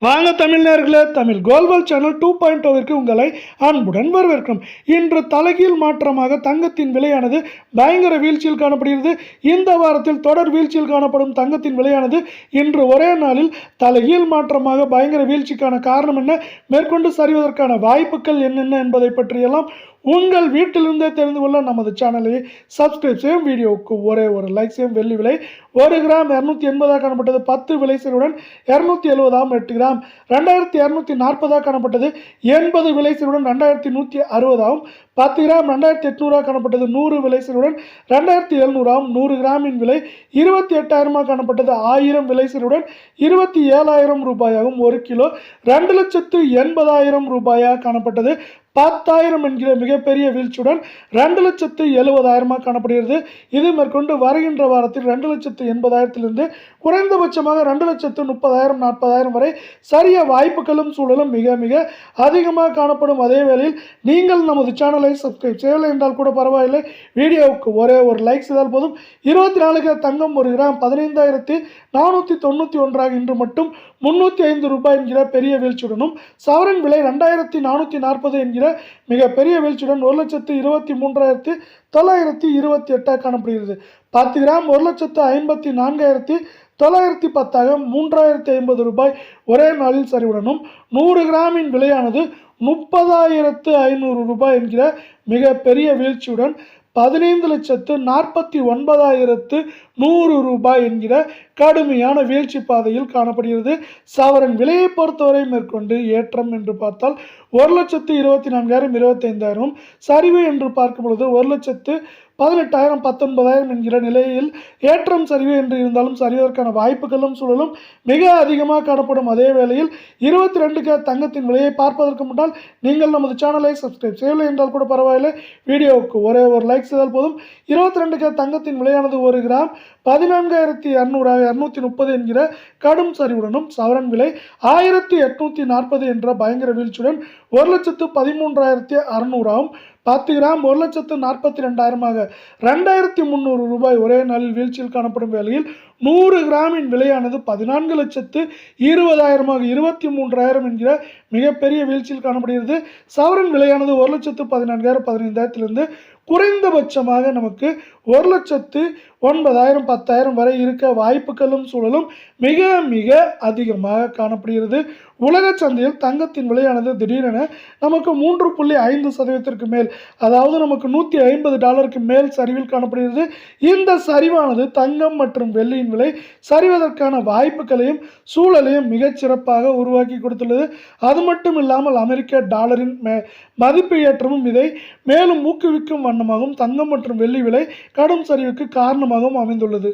வாங்க தமிழ்நேயர்களே, தமிழ் கோல்வல் சேனல் 2.0விற்கு உங்களை அன்புடன் வரவேற்கிறோம். இன்று தலைகீழ் மாற்றமாக தங்கத்தின் விலையானது பயங்கர வீழ்ச்சியில் காணப்படுகிறது. இந்த வாரத்தில் தொடர் வீழ்ச்சியில் காணப்படும் தங்கத்தின் விலையானது இன்று ஒரே நாளில் தலைகீழ் மாற்றமாக பயங்கர வீழ்ச்சிக்கான காரணம் என்ன, மேற்கொண்டு சரிவதற்கான வாய்ப்புகள் என்னென்ன என்பதை பற்றியெல்லாம் உங்கள் வீட்டிலிருந்தே தெரிந்து கொள்ள நமது சேனலை சப்ஸ்கிரைப் செய்யும். வீடியோவுக்கு ஒரே ஒரு லைக் செய்யும். வெள்ளி விலை 1 கிராம் 280 காணப்பட்டது. 10 விலை சரிவுடன் 270 8 கிராம் 2240 காணப்பட்டது. 80 விலை சரிவுடன் 2160 10 கிராம் 2800 காணப்பட்டது. 100 விலை சரிவுடன் 2700 100 கிராமின் விலை 28,000 காணப்பட்டது. 1000 விலை சரிவுடன் 27,000 ரூபாயாகும். 1 கிலோ 2,80,000 ரூபாயாக காணப்பட்டது. 10,000 என்கிற மிகப்பெரிய வீழ்ச்சியுடன் 2,70,000 காணப்படுகிறது. இது மேற்கொண்டு வருகின்ற வாரத்தில் 2,80,000 குறைந்தபட்சமாக 2,30,000 40,000 வரை சரிய வாய்ப்புகளும் சூழலும் மிக மிக அதிகமாக காணப்படும். அதே வேளையில் நீங்கள் நமது சேனலை சப்ஸ்கிரைப் செய்யவில்லை என்றால் கூட பரவாயில்லை, வீடியோவுக்கு ஒரே ஒரு லைக் செய்தால் போதும். 24 தங்கம் 1 கிராம் 15,491 இன்று மட்டும் 305 ரூபாய் என்கிற பெரிய வீழ்ச்சியுடனும், சவரன் விலை 2,440 என்கிற மிக பெரிய வீழ்ச்சியுடன் 1,23,928 காணப்படுகிறது. 10 கிராம் 1,54,910 3,050 ரூபாய் ஒரே நாளில் சரிவுடனும், 100 கிராமின் விலையானது 30,500 ரூபாய் என்கிற மிக பெரிய வீழ்ச்சியுடன் 15,49,100 ரூபாய் என்கிற கடுமையான வீழ்ச்சி பாதையில் காணப்படுகிறது. சவரன் விலையை பொறுத்தவரை மேற்கொண்டு ஏற்றம் என்று பார்த்தால் 1,24,000 25,000, சரிவு என்று பார்க்கும் பொழுது 1,18,000 19,000 என்கிற நிலையில் ஏற்றம் சரிவு என்று இருந்தாலும் சரிவதற்கான வாய்ப்புகளும் சூழலும் மிக அதிகமாக காணப்படும். அதே வேளையில் 22 தங்கத்தின் விலையை பார்ப்பதற்கு முன்னால் நீங்கள் நமது சேனலை சப்ஸ்கிரைப் செய்யவில்லை என்றால் கூட பரவாயில்லை, வீடியோவுக்கு ஒரே ஒரு லைக் செய்தால் போதும். 22 தங்கத்தின் விலையானது 1 கிராம் 14,200 230 என்கிற கடும் சரிவுடனும், சவரன் விலை 1,840 என்ற பயங்கர வீழ்ச்சியுடன் 1,13,600 10 கிராம் 1,42,000 2,300 ரூபாய் ஒரே நாளில் வீழ்ச்சியில் காணப்படும் வேளையில் 100 கிராமின் விலையானது 14,20,000 23,000 என்கிற மிகப்பெரிய வீழ்ச்சியில் காணப்படுகிறது. சவரன் விலையானது 1,14,000 15,000 குறைந்தபட்சமாக நமக்கு 1,09,000 10,000 வரை இருக்க வாய்ப்புகளும் சூழலும் மிக மிக அதிகமாக காணப்படுகிறது. உலக சந்தையில் தங்கத்தின் விலையானது திடீரென நமக்கு 3.5% மேல், அதாவது நமக்கு $150 மேல் சரிவில் காணப்படுகிறது. இந்த சரிவானது தங்கம் மற்றும் வெள்ளியின் விலை சரிவதற்கான வாய்ப்புகளையும் சூழலையும் மிகச் சிறப்பாக உருவாக்கி கொடுத்துள்ளது. அது மட்டும் இல்லாமல் அமெரிக்க டாலரின் மதிப்பு ஏற்றமும் இதை மேலும் ஊக்குவிக்கும் வண்ணமாகவும் தங்கம் மற்றும் வெள்ளி விலை கடும் சரிவுக்கு காரணமாகவும் அமைந்துள்ளது.